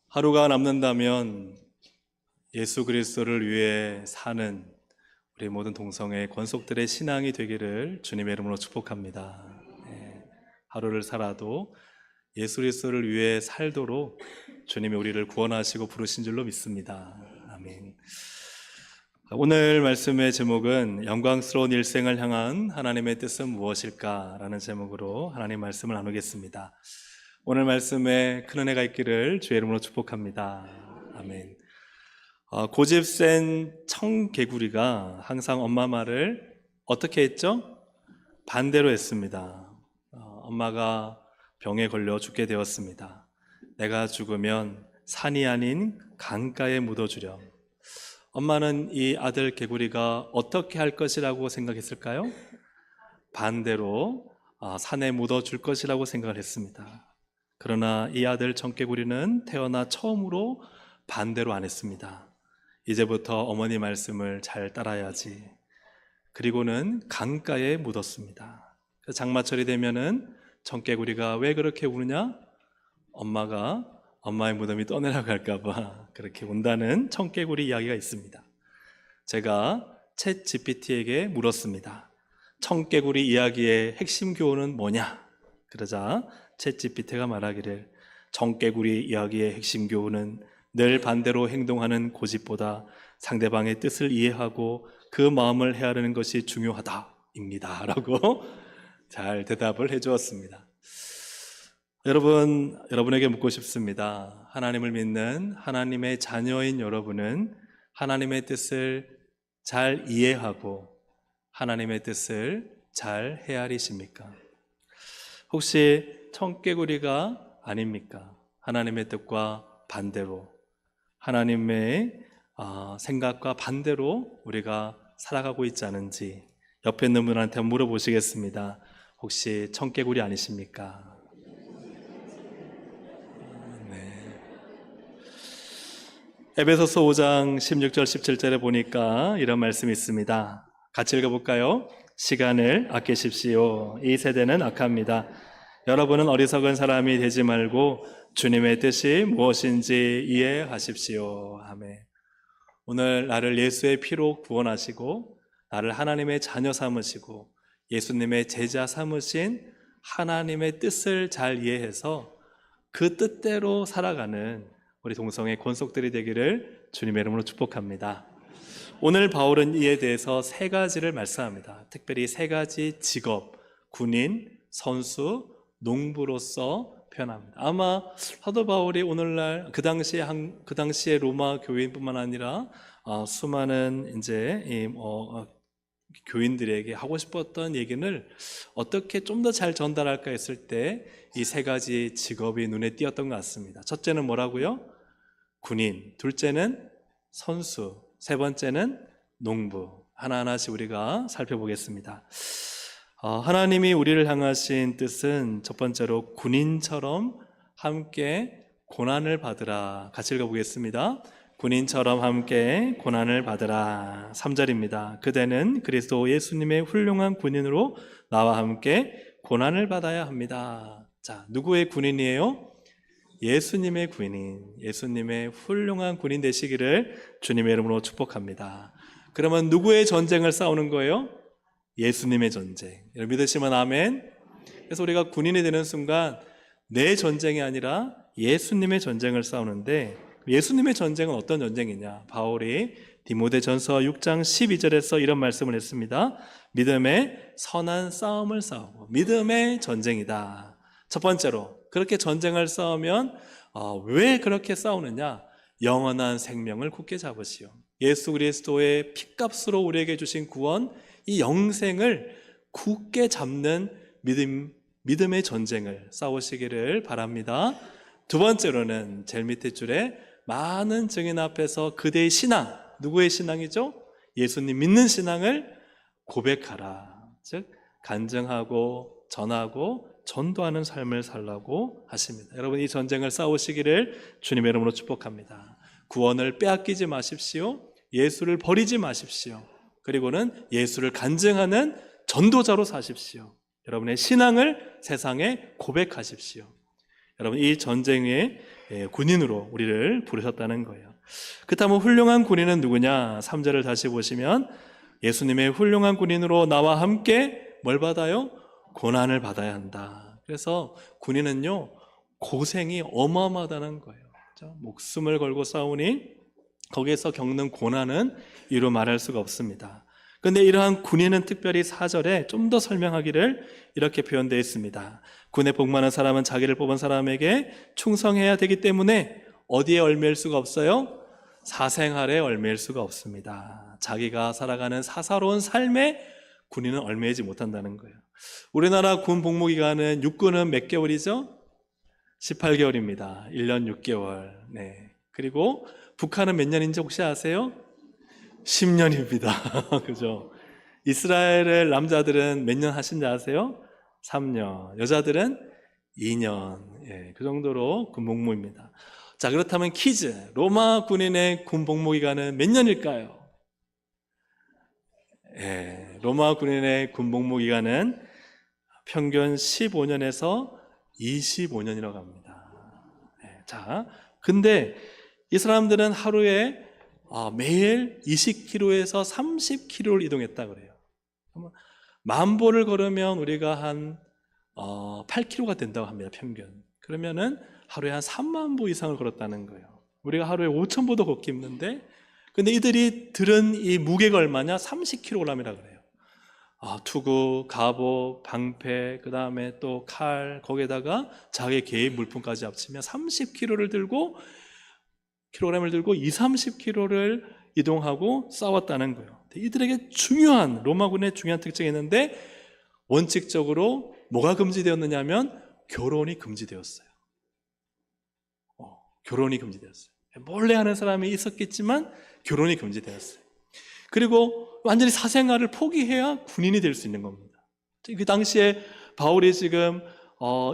하루가 남는다면 예수 그리스도를 위해 사는 우리 모든 동성애 권속들의 신앙이 되기를 주님의 이름으로 축복합니다. 하루를 살아도 예수 그리스도를 위해 살도록 주님이 우리를 구원하시고 부르신 줄로 믿습니다. 아멘. 오늘 말씀의 제목은 영광스러운 일생을 향한 하나님의 뜻은 무엇일까? 라는 제목으로 하나님 말씀을 나누겠습니다. 오늘 말씀에 큰 은혜가 있기를 주의 이름으로 축복합니다. 아멘. 고집 센 청개구리가 항상 엄마 말을 어떻게 했죠? 반대로 했습니다. 엄마가 병에 걸려 죽게 되었습니다. 내가 죽으면 산이 아닌 강가에 묻어주렴. 엄마는 이 아들 개구리가 어떻게 할 것이라고 생각했을까요? 반대로 산에 묻어줄 것이라고 생각을 했습니다. 그러나 이 아들 청개구리는 태어나 처음으로 반대로 안 했습니다. 이제부터 어머니 말씀을 잘 따라야지. 그리고는 강가에 묻었습니다. 장마철이 되면은 청개구리가 왜 그렇게 우느냐? 엄마가 엄마의 무덤이 떠내려갈까봐 그렇게 운다는 청개구리 이야기가 있습니다. 제가 챗 GPT에게 물었습니다. 청개구리 이야기의 핵심 교훈은 뭐냐? 그러자 챗 GPT가 말하기를 청개구리 이야기의 핵심 교훈은 늘 반대로 행동하는 고집보다 상대방의 뜻을 이해하고 그 마음을 헤아리는 것이 중요하다입니다. 라고 잘 대답을 해주었습니다. 여러분에게 묻고 싶습니다. 하나님을 믿는 하나님의 자녀인 여러분은 하나님의 뜻을 잘 이해하고 하나님의 뜻을 잘 헤아리십니까? 혹시 청개구리가 아닙니까? 하나님의 뜻과 반대로, 하나님의 생각과 반대로 우리가 살아가고 있지 않은지 옆에 있는 분한테 물어보시겠습니다. 혹시 청개구리 아니십니까? 에베소서 5장 16절 17절에 보니까 이런 말씀이 있습니다. 같이 읽어볼까요? 시간을 아끼십시오. 이 세대는 악합니다. 여러분은 어리석은 사람이 되지 말고 주님의 뜻이 무엇인지 이해하십시오. 아멘. 오늘 나를 예수의 피로 구원하시고 나를 하나님의 자녀 삼으시고 예수님의 제자 삼으신 하나님의 뜻을 잘 이해해서 그 뜻대로 살아가는 우리 동성애 권속들이 되기를 주님의 이름으로 축복합니다. 오늘 바울은 이에 대해서 세 가지를 말씀합니다. 특별히 세 가지 직업, 군인, 선수, 농부로서 표현합니다. 아마 사도 바울이 오늘날 그 당시에 로마 교인뿐만 아니라 수많은 이제 교인들에게 하고 싶었던 얘기를 어떻게 좀 더 잘 전달할까 했을 때 이 세 가지 직업이 눈에 띄었던 것 같습니다. 첫째는 뭐라고요? 군인, 둘째는 선수, 세 번째는 농부. 하나하나씩 우리가 살펴보겠습니다. 하나님이 우리를 향하신 뜻은 첫 번째로 군인처럼 함께 고난을 받으라. 같이 읽어보겠습니다. 군인처럼 함께 고난을 받으라. 3절입니다. 그대는 그리스도 예수님의 훌륭한 군인으로 나와 함께 고난을 받아야 합니다. 자, 누구의 군인이에요? 예수님의 군인, 예수님의 훌륭한 군인 되시기를 주님의 이름으로 축복합니다. 그러면 누구의 전쟁을 싸우는 거예요? 예수님의 전쟁. 여러분 믿으시면 아멘. 그래서 우리가 군인이 되는 순간 내 전쟁이 아니라 예수님의 전쟁을 싸우는데, 예수님의 전쟁은 어떤 전쟁이냐? 바울이 디모데전서 6장 12절에서 이런 말씀을 했습니다. 믿음의 선한 싸움을 싸우고 믿음의 전쟁이다. 첫 번째로 그렇게 전쟁을 싸우면 왜 그렇게 싸우느냐? 영원한 생명을 굳게 잡으시오. 예수 그리스도의 피값으로 우리에게 주신 구원, 이 영생을 굳게 잡는 믿음의 전쟁을 싸우시기를 바랍니다. 두 번째로는 제일 밑에 줄에 많은 증인 앞에서 그대의 신앙, 누구의 신앙이죠? 예수님 믿는 신앙을 고백하라. 즉 간증하고 전하고 전도하는 삶을 살라고 하십니다. 여러분 이 전쟁을 싸우시기를 주님의 이름으로 축복합니다. 구원을 빼앗기지 마십시오. 예수를 버리지 마십시오. 그리고는 예수를 간증하는 전도자로 사십시오. 여러분의 신앙을 세상에 고백하십시오. 여러분, 이 전쟁의 군인으로 우리를 부르셨다는 거예요. 그렇다면 훌륭한 군인은 누구냐? 3절을 다시 보시면 예수님의 훌륭한 군인으로 나와 함께 뭘 받아요? 고난을 받아야 한다. 그래서 군인은요, 고생이 어마어마하다는 거예요. 그렇죠? 목숨을 걸고 싸우니 거기에서 겪는 고난은 이루 말할 수가 없습니다. 그런데 이러한 군인은 특별히 4절에 좀 더 설명하기를 이렇게 표현되어 있습니다. 군에 복무하는 사람은 자기를 뽑은 사람에게 충성해야 되기 때문에 어디에 얽매일 수가 없어요? 사생활에 얽매일 수가 없습니다. 자기가 살아가는 사사로운 삶에 군인은 얽매이지 못한다는 거예요. 우리나라 군 복무기간은 육군은 몇 개월이죠? 18개월입니다. 1년 6개월. 네. 그리고 북한은 몇 년인지 혹시 아세요? 10년입니다. 그죠? 이스라엘의 남자들은 몇 년 하신지 아세요? 3년. 여자들은 2년. 예, 그 정도로 군 복무입니다. 자, 그렇다면 퀴즈. 로마 군인의 군 복무 기간은 몇 년일까요? 예, 로마 군인의 군 복무 기간은 평균 15년에서 25년이라고 합니다. 예, 자, 근데 이 사람들은 하루에 매일 20km에서 30km를 이동했다 그래요. 만보를 걸으면 우리가 한 8km가 된다고 합니다. 평균. 그러면은 하루에 한 3만 보 이상을 걸었다는 거예요. 우리가 하루에 5,000보도 걷기 힘든데, 근데 이들이 들은 이 무게가 얼마냐? 30kg이라 그래요. 투구, 갑옷, 방패, 그 다음에 또 칼, 거기에다가 자기 개인 물품까지 합치면 30kg를 들고 2, 30km를 이동하고 싸웠다는 거예요. 이들에게 중요한, 로마군의 중요한 특징이 있는데, 원칙적으로 뭐가 금지되었느냐 하면 결혼이 금지되었어요. 결혼이 금지되었어요. 몰래 하는 사람이 있었겠지만 결혼이 금지되었어요. 그리고 완전히 사생활을 포기해야 군인이 될 수 있는 겁니다. 그 당시에 바울이 지금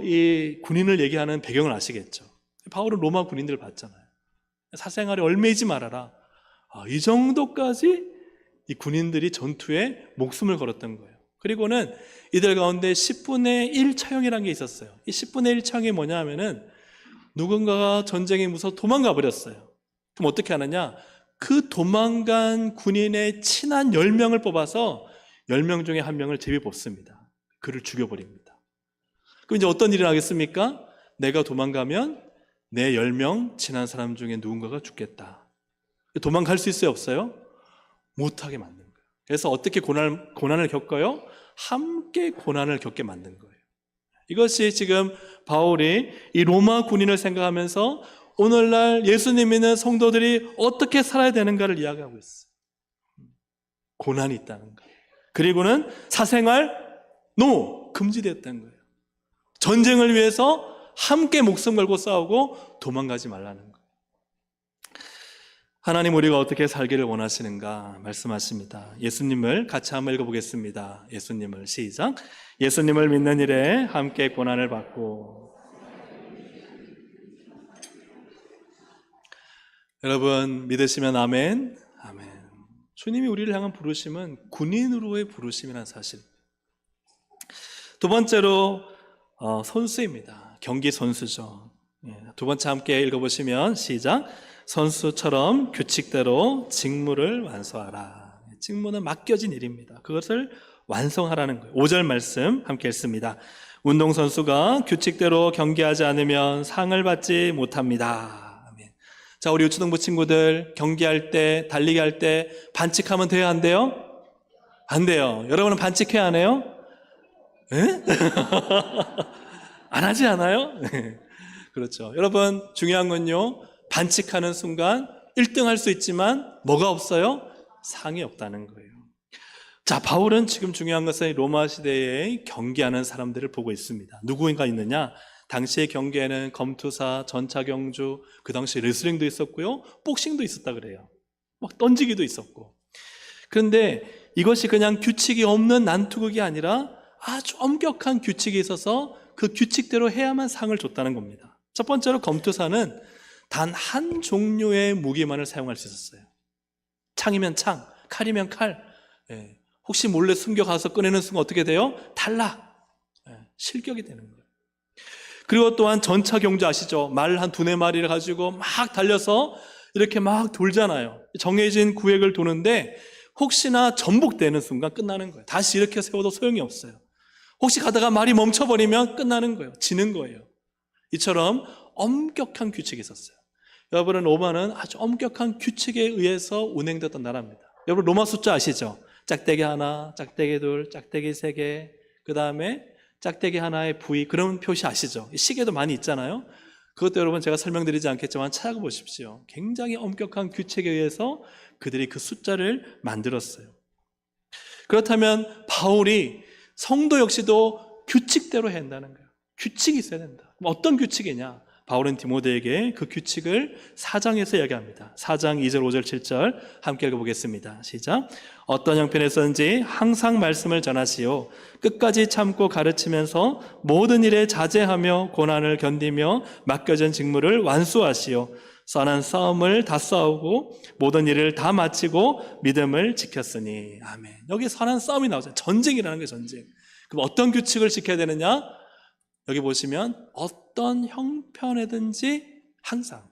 이 군인을 얘기하는 배경을 아시겠죠? 바울은 로마 군인들을 봤잖아요. 사생활에 얽매이지 말아라. 이 정도까지 이 군인들이 전투에 목숨을 걸었던 거예요. 그리고는 이들 가운데 10분의 1 처형이라는 게 있었어요. 이 10분의 1 처형이 뭐냐 하면은 누군가가 전쟁에 무서워 도망가 버렸어요. 그럼 어떻게 하느냐? 그 도망간 군인의 친한 10명을 뽑아서 10명 중에 한 명을 제비 뽑습니다. 그를 죽여버립니다. 그럼 이제 어떤 일이 나겠습니까? 내가 도망가면 내 10명 친한 사람 중에 누군가가 죽겠다. 도망갈 수 있어요? 없어요? 못하게 만든 거예요. 그래서 어떻게 고난을 겪어요? 함께 고난을 겪게 만든 거예요. 이것이 지금 바울이 이 로마 군인을 생각하면서 오늘날 예수님 믿는 성도들이 어떻게 살아야 되는가를 이야기하고 있어요. 고난이 있다는 거예요. 그리고는 사생활 금지되었다는 거예요. 전쟁을 위해서 함께 목숨 걸고 싸우고 도망가지 말라는 거예요. 하나님, 우리가 어떻게 살기를 원하시는가 말씀하십니다. 예수님을 같이 한번 읽어보겠습니다. 예수님을 시작. 예수님을 믿는 일에 함께 고난을 받고. 여러분 믿으시면 아멘. 아멘. 주님이 우리를 향한 부르심은 군인으로의 부르심이라는 사실. 두 번째로 선수입니다. 경기 선수죠. 두 번째 함께 읽어보시면 시작. 선수처럼 규칙대로 직무를 완수하라. 직무는 맡겨진 일입니다. 그것을 완성하라는 거예요. 5절 말씀 함께 읽습니다. 운동선수가 규칙대로 경기하지 않으면 상을 받지 못합니다. 아멘. 자, 우리 유초등부 친구들 경기할 때, 달리기 할 때 반칙하면 돼요? 안 돼요? 안 돼요. 여러분은 반칙해야 안 해요? 네? 안 하지 않아요? 그렇죠. 여러분, 중요한 건요, 반칙하는 순간 1등 할 수 있지만 뭐가 없어요? 상이 없다는 거예요. 자, 바울은 지금 중요한 것은 로마 시대에 경기하는 사람들을 보고 있습니다. 누구인가 있느냐? 당시의 경기에는 검투사, 전차경주, 그 당시 레슬링도 있었고요, 복싱도 있었다 그래요. 막 던지기도 있었고. 그런데 이것이 그냥 규칙이 없는 난투극이 아니라 아주 엄격한 규칙이 있어서 그 규칙대로 해야만 상을 줬다는 겁니다. 첫 번째로 검투사는 단 한 종류의 무기만을 사용할 수 있었어요. 창이면 창, 칼이면 칼. 혹시 몰래 숨겨가서 꺼내는 순간 어떻게 돼요? 탈락. 실격이 되는 거예요. 그리고 또한 전차 경주 아시죠? 말 한 두네 마리를 가지고 막 달려서 이렇게 막 돌잖아요. 정해진 구획을 도는데 혹시나 전복되는 순간 끝나는 거예요. 다시 이렇게 세워도 소용이 없어요. 혹시 가다가 말이 멈춰버리면 끝나는 거예요. 지는 거예요. 이처럼 엄격한 규칙이 있었어요. 여러분은 로마는 아주 엄격한 규칙에 의해서 운행됐던 나라입니다. 여러분 로마 숫자 아시죠? 짝대기 하나, 짝대기 둘, 짝대기 세 개, 그 다음에 짝대기 하나의 V, 그런 표시 아시죠? 시계도 많이 있잖아요. 그것도 여러분 제가 설명드리지 않겠지만 찾아보십시오. 굉장히 엄격한 규칙에 의해서 그들이 그 숫자를 만들었어요. 그렇다면 바울이 성도 역시도 규칙대로 해야 한다는 거예요. 규칙이 있어야 된다. 어떤 규칙이냐? 바울은 디모데에게 그 규칙을 4장에서 이야기합니다. 4장 2절, 5절, 7절 함께 읽어보겠습니다. 시작. 어떤 형편에서든지 항상 말씀을 전하시오. 끝까지 참고 가르치면서 모든 일에 자제하며 고난을 견디며 맡겨진 직무를 완수하시오. 선한 싸움을 다 싸우고 모든 일을 다 마치고 믿음을 지켰으니. 아멘. 여기 선한 싸움이 나오죠. 전쟁이라는 게 전쟁. 그럼 어떤 규칙을 지켜야 되느냐? 여기 보시면 어떤 형편이든지 항상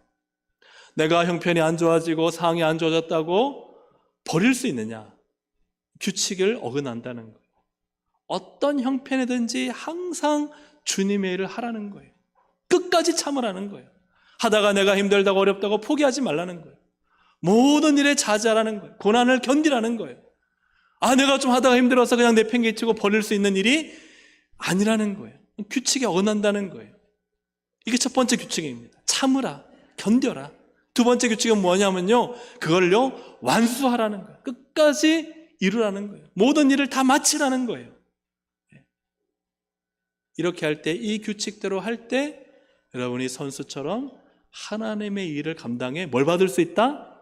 내가 형편이 안 좋아지고 상황이 안 좋아졌다고 버릴 수 있느냐? 규칙을 어긋난다는 거예요. 어떤 형편이든지 항상 주님의 일을 하라는 거예요. 끝까지 참으라는 거예요. 하다가 내가 힘들다고 어렵다고 포기하지 말라는 거예요. 모든 일에 자제하라는 거예요. 고난을 견디라는 거예요. 내가 좀 하다가 힘들어서 그냥 내팽개치고 버릴 수 있는 일이 아니라는 거예요. 규칙에 어긋난다는 거예요. 이게 첫 번째 규칙입니다. 참으라, 견뎌라. 두 번째 규칙은 뭐냐면요, 그걸요 완수하라는 거예요. 끝까지 이루라는 거예요. 모든 일을 다 마치라는 거예요. 이렇게 할 때, 이 규칙대로 할 때 여러분이 선수처럼 하나님의 일을 감당해 뭘 받을 수 있다?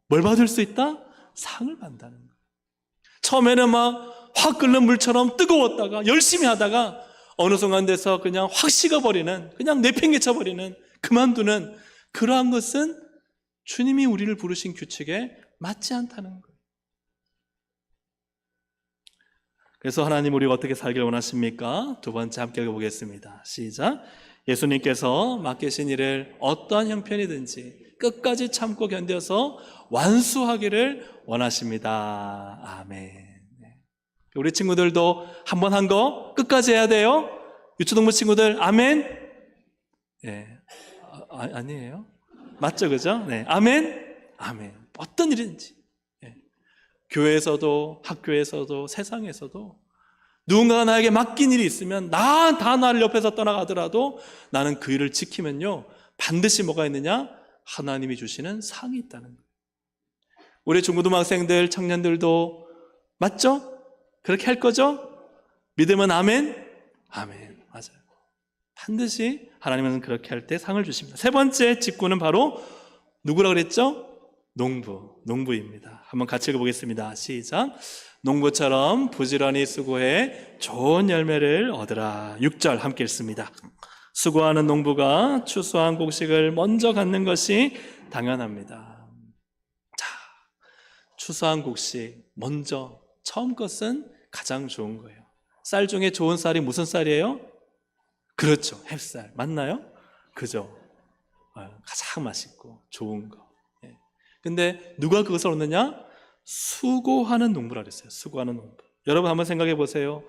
뭘 받을 수 있다? 상을 받는다는 거예요. 처음에는 막 확 끓는 물처럼 뜨거웠다가 열심히 하다가 어느 순간 돼서 그냥 확 식어버리는, 그냥 내팽개쳐버리는, 그만두는 그러한 것은 주님이 우리를 부르신 규칙에 맞지 않다는 거예요. 그래서 하나님 우리가 어떻게 살기를 원하십니까? 두 번째 함께 읽어보겠습니다. 시작. 예수님께서 맡기신 일을 어떠한 형편이든지 끝까지 참고 견뎌서 완수하기를 원하십니다. 아멘. 우리 친구들도 한 번 한 거 끝까지 해야 돼요. 유초동부 친구들 아멘. 네. 아니에요? 맞죠, 그죠? 네. 아멘. 아멘. 어떤 일인지, 네. 교회에서도 학교에서도 세상에서도 누군가가 나에게 맡긴 일이 있으면 다 나를 옆에서 떠나가더라도 나는 그 일을 지키면요 반드시 뭐가 있느냐? 하나님이 주시는 상이 있다는 거예요. 우리 중고등학생들, 청년들도 맞죠? 그렇게 할 거죠? 믿으면 아멘? 아멘. 맞아요. 반드시 하나님은 그렇게 할 때 상을 주십니다. 세 번째 직구는 바로 누구라고 그랬죠? 농부입니다. 한번 같이 읽어보겠습니다. 시작. 농부처럼 부지런히 수고해 좋은 열매를 얻으라. 6절 함께 읽습니다. 수고하는 농부가 추수한 곡식을 먼저 갖는 것이 당연합니다. 자, 추수한 곡식 먼저, 처음 것은 가장 좋은 거예요. 쌀 중에 좋은 쌀이 무슨 쌀이에요? 그렇죠, 햅쌀. 맞나요? 그죠? 가장 맛있고 좋은 거. 근데 누가 그것을 얻느냐? 수고하는 농부라 그랬어요. 수고하는 농부. 여러분 한번 생각해 보세요.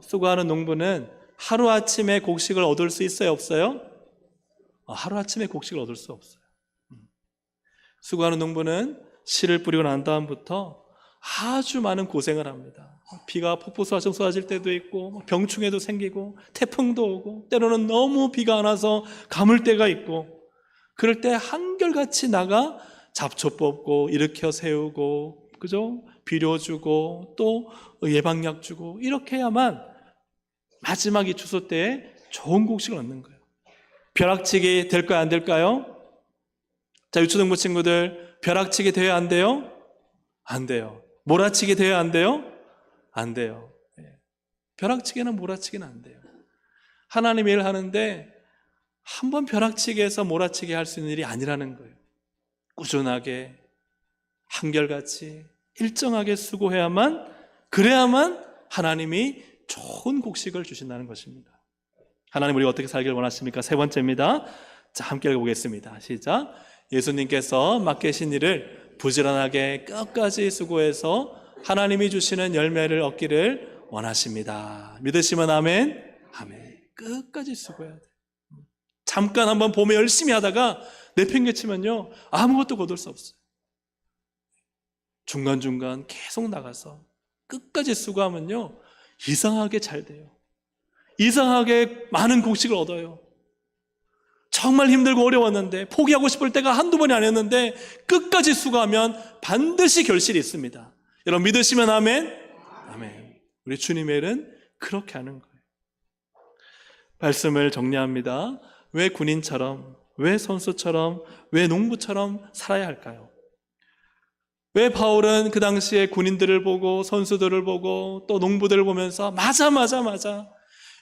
수고하는 농부는 하루아침에 곡식을 얻을 수 있어요, 없어요? 하루아침에 곡식을 얻을 수 없어요. 수고하는 농부는 씨를 뿌리고 난 다음부터 아주 많은 고생을 합니다. 비가 폭포수처럼 쏟아질 때도 있고 병충해도 생기고 태풍도 오고 때로는 너무 비가 안 와서 가물 때가 있고, 그럴 때 한결같이 나가 잡초 뽑고 일으켜 세우고, 그죠? 비료 주고 또 예방약 주고, 이렇게 해야만 마지막 이 추수 때에 좋은 곡식을 얻는 거예요. 벼락치기 될까요, 안 될까요? 자, 유초등부 친구들, 벼락치기 돼야 안 돼요? 안 돼요. 몰아치기 돼야 안 돼요? 안 돼요. 벼락치기는 몰아치기는 안 돼요. 하나님 일 하는데 한번 벼락치기 해서 몰아치기 할 수 있는 일이 아니라는 거예요. 꾸준하게 한결같이 일정하게 수고해야만, 그래야만 하나님이 좋은 곡식을 주신다는 것입니다. 하나님 우리가 어떻게 살기를 원하십니까? 세 번째입니다. 자, 함께 읽어보겠습니다. 시작. 예수님께서 맡기신 일을 부지런하게 끝까지 수고해서 하나님이 주시는 열매를 얻기를 원하십니다. 믿으시면 아멘. 아멘. 끝까지 수고해야 돼. 잠깐 한번 봄에 열심히 하다가 내팽개치면요 아무것도 거둘 수 없어요. 중간중간 계속 나가서 끝까지 수고하면요 이상하게 잘 돼요. 이상하게 많은 곡식을 얻어요. 정말 힘들고 어려웠는데 포기하고 싶을 때가 한두 번이 아니었는데 끝까지 수고하면 반드시 결실이 있습니다. 여러분 믿으시면 아멘? 아멘. 우리 주님의 일은 그렇게 하는 거예요. 말씀을 정리합니다. 왜 군인처럼, 왜 선수처럼, 왜 농부처럼 살아야 할까요? 왜 바울은 그 당시에 군인들을 보고 선수들을 보고 또 농부들을 보면서 맞아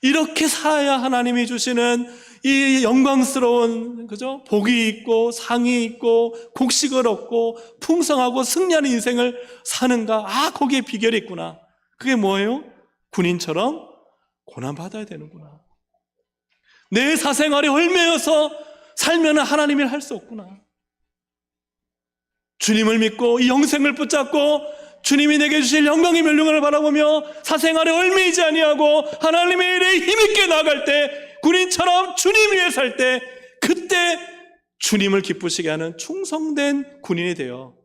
이렇게 살아야 하나님이 주시는 이 영광스러운 그죠? 복이 있고 상이 있고 곡식을 얻고 풍성하고 승리하는 인생을 사는가? 아, 거기에 비결이 있구나. 그게 뭐예요? 군인처럼 고난받아야 되는구나. 내 사생활에 얽매여서 살면 하나님을 할 수 없구나. 주님을 믿고 이 영생을 붙잡고 주님이 내게 주실 영광의 멸류관을 바라보며 사생활에 얽매이지 아니하고 하나님의 일에 힘있게 나아갈 때 군인처럼 주님 위에 살 때 그때 주님을 기쁘시게 하는 충성된 군인이 되어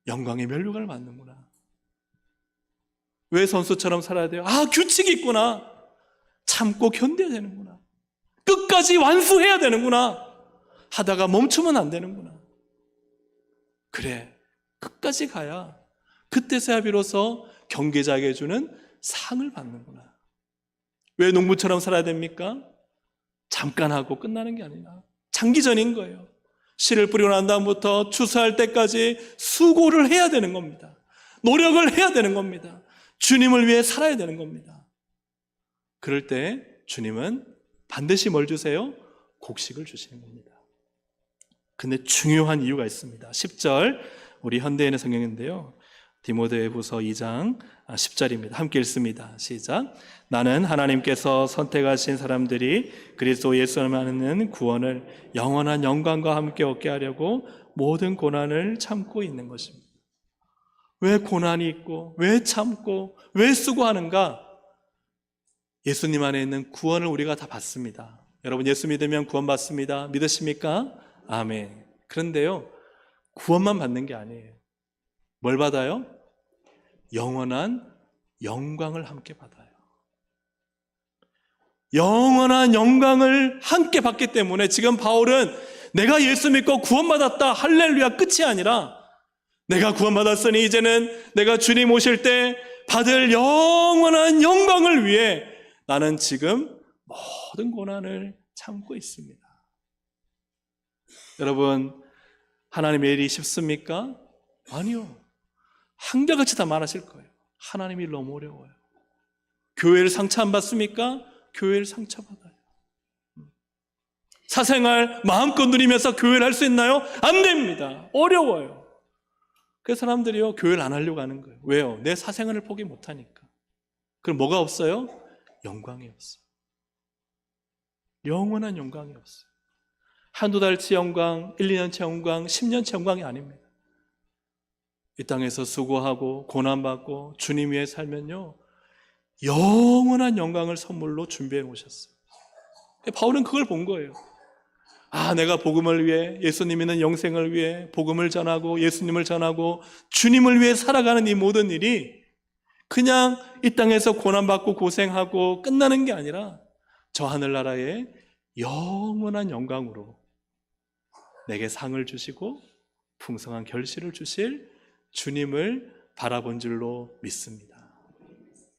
영광의 멸류관을 받는구나. 왜 선수처럼 살아야 돼요? 아, 규칙이 있구나. 참고 견뎌야 되는구나. 끝까지 완수해야 되는구나. 하다가 멈추면 안 되는구나. 그래, 끝까지 가야 그때서야 비로소 경계자에게 주는 상을 받는구나. 왜 농부처럼 살아야 됩니까? 잠깐 하고 끝나는 게 아니라 장기전인 거예요. 씨를 뿌리고 난 다음부터 추수할 때까지 수고를 해야 되는 겁니다. 노력을 해야 되는 겁니다. 주님을 위해 살아야 되는 겁니다. 그럴 때 주님은 반드시 뭘 주세요? 곡식을 주시는 겁니다. 근데 중요한 이유가 있습니다. 10절 우리 현대인의 성경인데요. 디모데후서 2장 10절입니다. 함께 읽습니다. 시작. 나는 하나님께서 선택하신 사람들이 그리스도 예수 안에 있는 구원을 영원한 영광과 함께 얻게 하려고 모든 고난을 참고 있는 것입니다. 왜 고난이 있고 왜 참고 왜 수고하는가? 예수님 안에 있는 구원을 우리가 다 받습니다. 여러분 예수 믿으면 구원 받습니다. 믿으십니까? 아멘. 그런데요 구원만 받는 게 아니에요. 뭘 받아요? 영원한 영광을 함께 받아요. 영원한 영광을 함께 받기 때문에 지금 바울은 내가 예수 믿고 구원받았다 할렐루야 끝이 아니라 내가 구원받았으니 이제는 내가 주님 오실 때 받을 영원한 영광을 위해 나는 지금 모든 고난을 참고 있습니다. 여러분 하나님의 일이 쉽습니까? 아니요. 한결같이 다 말하실 거예요. 하나님의 일 너무 어려워요. 교회를 상처 안 받습니까? 교회를 상처받아요. 사생활 마음껏 누리면서 교회를 할 수 있나요? 안 됩니다. 어려워요. 그 사람들이요 교회를 안 하려고 하는 거예요. 왜요? 내 사생활을 포기 못하니까. 그럼 뭐가 없어요? 영광이 없어요. 영원한 영광이 없어요. 한두 달치 영광, 1, 2년치 영광, 10년치 영광이 아닙니다. 이 땅에서 수고하고 고난받고 주님 위해 살면요 영원한 영광을 선물로 준비해 오셨어요. 바울은 그걸 본 거예요. 아, 내가 복음을 위해 예수님 있는 영생을 위해 복음을 전하고 예수님을 전하고 주님을 위해 살아가는 이 모든 일이 그냥 이 땅에서 고난받고 고생하고 끝나는 게 아니라 저 하늘나라의 영원한 영광으로 내게 상을 주시고 풍성한 결실을 주실 주님을 바라본 줄로 믿습니다.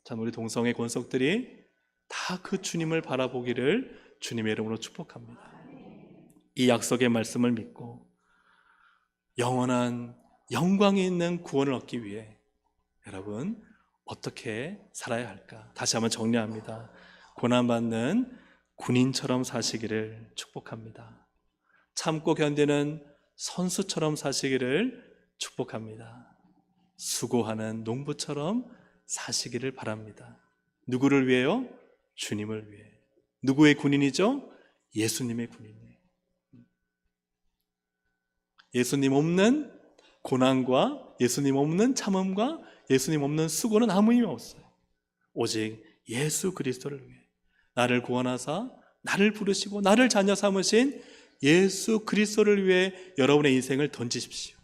참 우리 동성의 권속들이 다 그 주님을 바라보기를 주님의 이름으로 축복합니다. 이 약속의 말씀을 믿고 영원한 영광이 있는 구원을 얻기 위해 여러분 어떻게 살아야 할까? 다시 한번 정리합니다. 고난받는 군인처럼 사시기를 축복합니다. 참고 견디는 선수처럼 사시기를 축복합니다. 수고하는 농부처럼 사시기를 바랍니다. 누구를 위해요? 주님을 위해. 누구의 군인이죠? 예수님의 군인이에요. 예수님 없는 고난과 예수님 없는 참음과 예수님 없는 수고는 아무 의미 없어요. 오직 예수 그리스도를 위해 나를 구원하사 나를 부르시고 나를 자녀 삼으신 예수 그리스도를 위해 여러분의 인생을 던지십시오.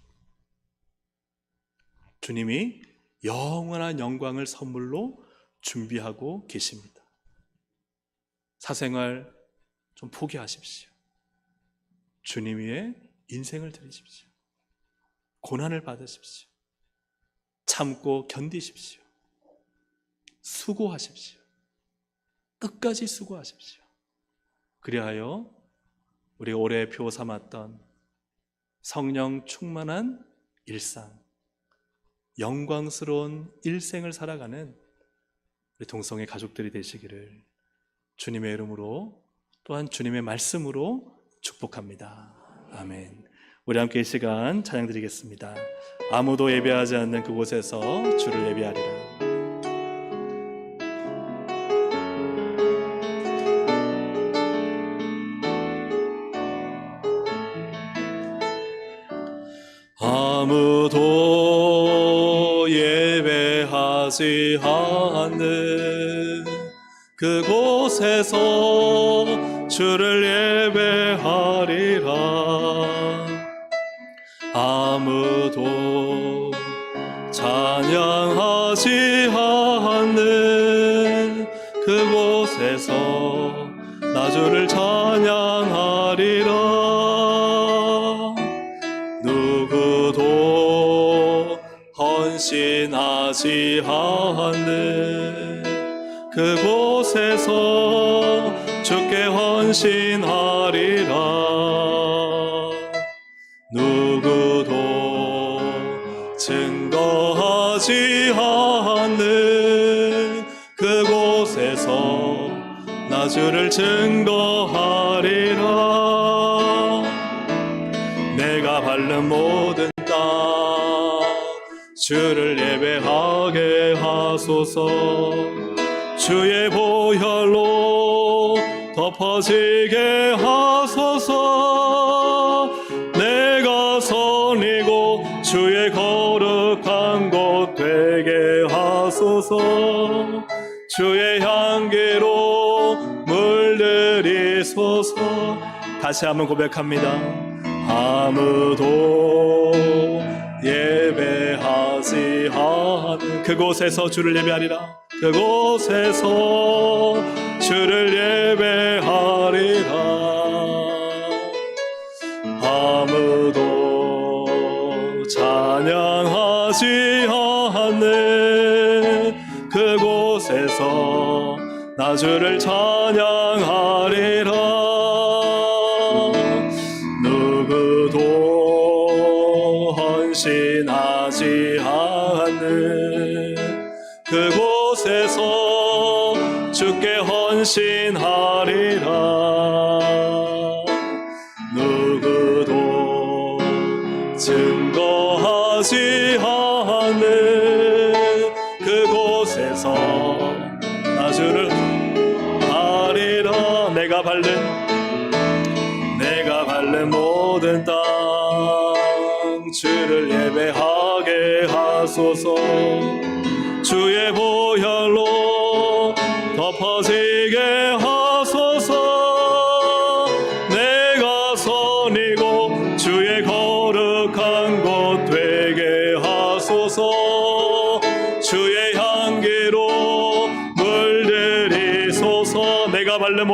주님이 영원한 영광을 선물로 준비하고 계십니다. 사생활 좀 포기하십시오. 주님 위에 인생을 드리십시오. 고난을 받으십시오. 참고 견디십시오. 수고하십시오. 끝까지 수고하십시오. 그리하여 우리가 올해 표 삼았던 성령 충만한 일상, 영광스러운 일생을 살아가는 우리 동성애 가족들이 되시기를 주님의 이름으로 또한 주님의 말씀으로 축복합니다. 아멘. 우리 함께 이 시간 찬양 드리겠습니다. 아무도 예배하지 않는 그곳에서 주를 예배하리라. 아무도 예배하지 않는 그곳에서 주를 예배하리라. 아무도 찬양하지 않는 그곳에서 나 주를 찬양하리라. 누구도 헌신하지 않는 그곳에서 주께 헌신하리라. 누구도 증거하지 않는 그곳에서 나 주를 증거하리라. 내가 밟는 모든 땅 주를 예배하게 하소서. 주의 보혈로 덮어지게 하소서. 내가 선이고 주의 거룩한 곳 되게 하소서. 주의 향기로 물들이소서. 다시 한번 고백합니다. 아무도 예배하지 않는 그곳에서 주를 예배하리라. 그곳에서 주를 예배하리라. 아무도 찬양하지 않는 그곳에서 나 주를 찬양하리라. 누구도 헌신하지 않는 그곳에서 주께 헌신하리라. 누구도 증거하지 않는 그곳에서 나 주를 하리라. 내가 밟는 모든 땅 주를 예배하게 하소서. 주의 보혈로 덮어지게 하소서. 내가 선이고 주의 거룩한 곳 되게 하소서. 주의 향기로 물들이소서. 내가 밟는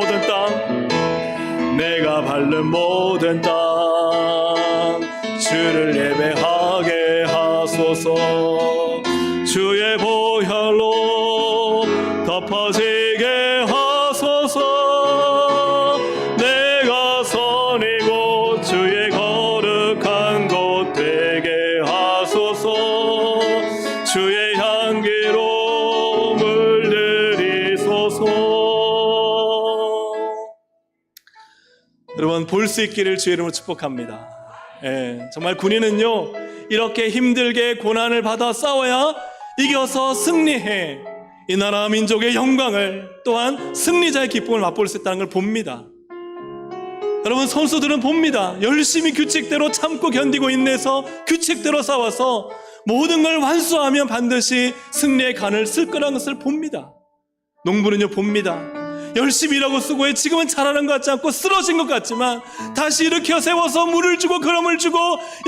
모든 땅 주를 예배하게 하소서. 주의 보혈로 덮어지게 하소서. 내가 선이고 주의 거룩한 곳 되게 하소서. 주의 향기로 물들이소서. 여러분, 볼 수 있기를 주의 이름으로 축복합니다. 정말 군인은요, 이렇게 힘들게 고난을 받아 싸워야 이겨서 승리해. 이 나라 민족의 영광을, 또한 승리자의 기쁨을 맛볼 수 있다는 걸 봅니다. 여러분, 선수들은 봅니다. 열심히 규칙대로 참고 견디고 인내해서 규칙대로 싸워서 모든 걸 완수하면 반드시 승리의 간을 쓸 거라는 것을 봅니다. 농부는요, 봅니다. 열심히 일하고 수고해. 지금은 잘하는 것 같지 않고 쓰러진 것 같지만 다시 일으켜 세워서 물을 주고 그럼을 주고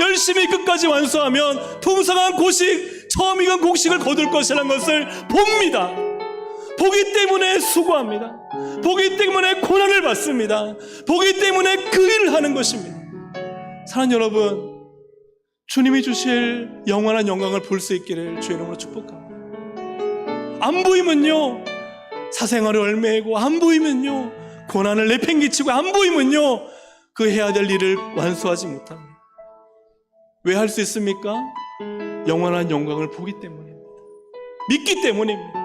열심히 끝까지 완수하면 풍성한 곡식, 처음 익은 곡식을 거둘 것이라는 것을 봅니다. 보기 때문에 수고합니다. 보기 때문에 고난을 받습니다. 보기 때문에 그 일을 하는 것입니다. 사랑하는 여러분, 주님이 주실 영원한 영광을 볼 수 있기를 주의 이름으로 축복합니다. 안 보이면요, 사생활을 얽매이고, 안 보이면요, 고난을 내팽개치고, 안 보이면요, 그 해야 될 일을 완수하지 못합니다. 왜 할 수 있습니까? 영원한 영광을 보기 때문입니다. 믿기 때문입니다.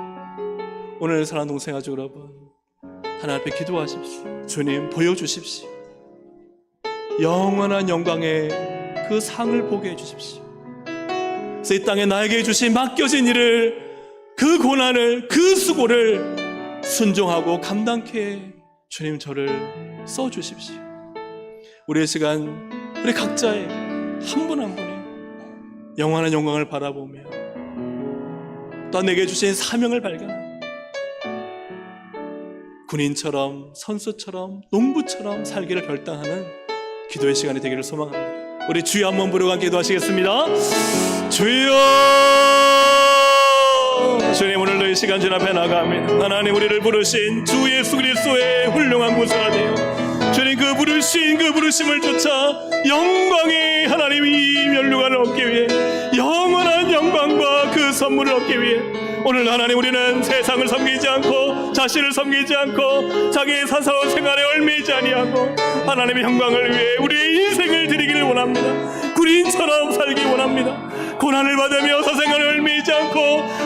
오늘 사랑하는 동생 가족 여러분, 하나님 앞에 기도하십시오. 주님, 보여주십시오. 영원한 영광의 그 상을 보게 해주십시오. 그래서 이 땅에 나에게 주신 맡겨진 일을, 그 고난을, 그 수고를 순종하고 감당케 주님 저를 써주십시오. 우리의 시간, 우리 각자의 한 분 한 분이 영원한 영광을 바라보며 또 내게 주신 사명을 발견하고 군인처럼, 선수처럼, 농부처럼 살기를 결단하는 기도의 시간이 되기를 소망합니다. 우리 주여 한번 부르고 함께 기도하시겠습니다. 주여, 주님, 오늘도 이 시간 주 앞에 나갑니다. 하나님, 우리를 부르신 주 예수 그리스도의 훌륭한 구세가 되어 주님 그 부르심을 쫓아 영광의 하나님 이 면류관을 얻기 위해, 영원한 영광과 그 선물을 얻기 위해 오늘 하나님, 우리는 세상을 섬기지 않고 자신을 섬기지 않고 자기의 사사로운 생활에 얽매이지 아니하고 하나님의 영광을 위해 우리의 인생을 드리기를 원합니다. 군인처럼 살기 원합니다. 고난을 받으며 사생활에 얽매이지 않고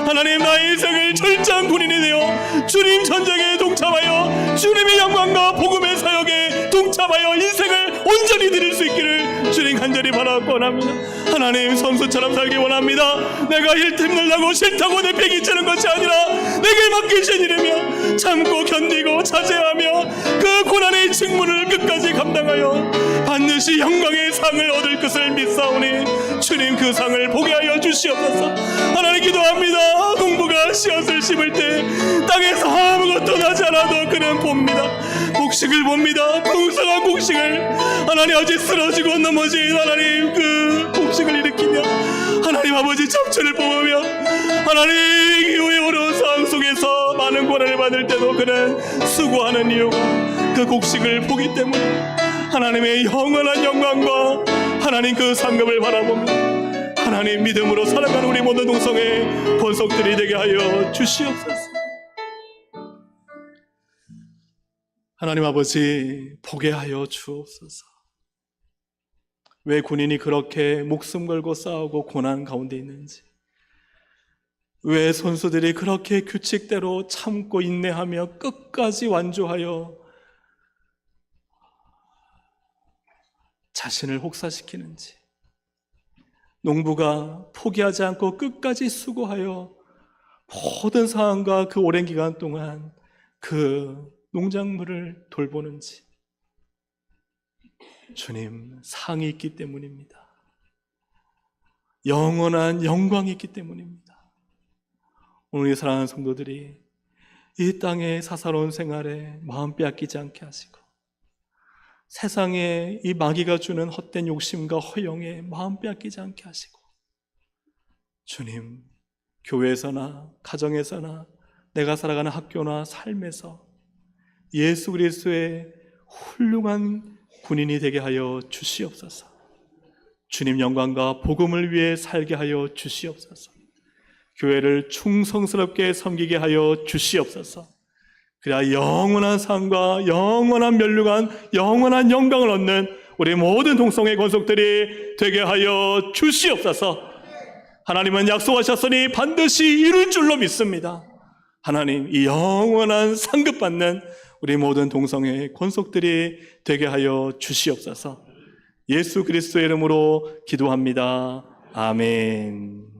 하나님, 나의 인생을 철저한 군인이 되어 주님 전쟁에 동참하여 주님의 영광과 복음의 사역에 동참하여 인생을 온전히 드릴 수 있기를 주님 간절히 바라고 원합니다. 하나님, 선수처럼 살기 원합니다. 내가 힘들다고 싫다고 내팽개치는 것이 아니라 내게 맡기신 일이며 참고 견디고 자제하며 그 고난의 직무를 끝까지 감당하여 반드시 영광의 상을 얻을 것을 믿사오니 주님 그 상을 보게 하여 주시옵소서. 하나님, 기도합니다. 농부가 씨앗을 심을 때 땅에서 아무것도 나지 않아도 그는 봅니다. 곡식을 봅니다. 풍성한 곡식을. 하나님, 아직 쓰러지고 넘어진 하나님 그 곡식을 일으키며 하나님 아버지 잡초를 뽑으며 하나님 이후에 어려운 상황 속에서 많은 고난을 받을 때도 그는 수고하는 이유가 그 곡식을 보기 때문에 하나님의 영원한 영광과 하나님 그 상급을 바라보며 하나님 믿음으로 살아가는 우리 모든 동성의 권속들이 되게 하여 주시옵소서. 하나님 아버지, 보게 하여 주옵소서. 왜 군인이 그렇게 목숨 걸고 싸우고 고난 가운데 있는지, 왜 선수들이 그렇게 규칙대로 참고 인내하며 끝까지 완주하여 자신을 혹사시키는지, 농부가 포기하지 않고 끝까지 수고하여 모든 상황과 그 오랜 기간 동안 그 농작물을 돌보는지, 주님, 상이 있기 때문입니다. 영원한 영광이 있기 때문입니다. 오늘 이 사랑하는 성도들이 이 땅의 사사로운 생활에 마음 빼앗기지 않게 하시고 세상에 이 마귀가 주는 헛된 욕심과 허영에 마음 빼앗기지 않게 하시고 주님, 교회에서나 가정에서나 내가 살아가는 학교나 삶에서 예수 그리스도의 훌륭한 군인이 되게 하여 주시옵소서. 주님 영광과 복음을 위해 살게 하여 주시옵소서. 교회를 충성스럽게 섬기게 하여 주시옵소서. 그래야 영원한 상과 영원한 면류관, 영원한 영광을 얻는 우리 모든 동성의 권속들이 되게 하여 주시옵소서. 하나님은 약속하셨으니 반드시 이룰 줄로 믿습니다. 하나님, 이 영원한 상급 받는 우리 모든 동성의 권속들이 되게 하여 주시옵소서. 예수 그리스도의 이름으로 기도합니다. 아멘.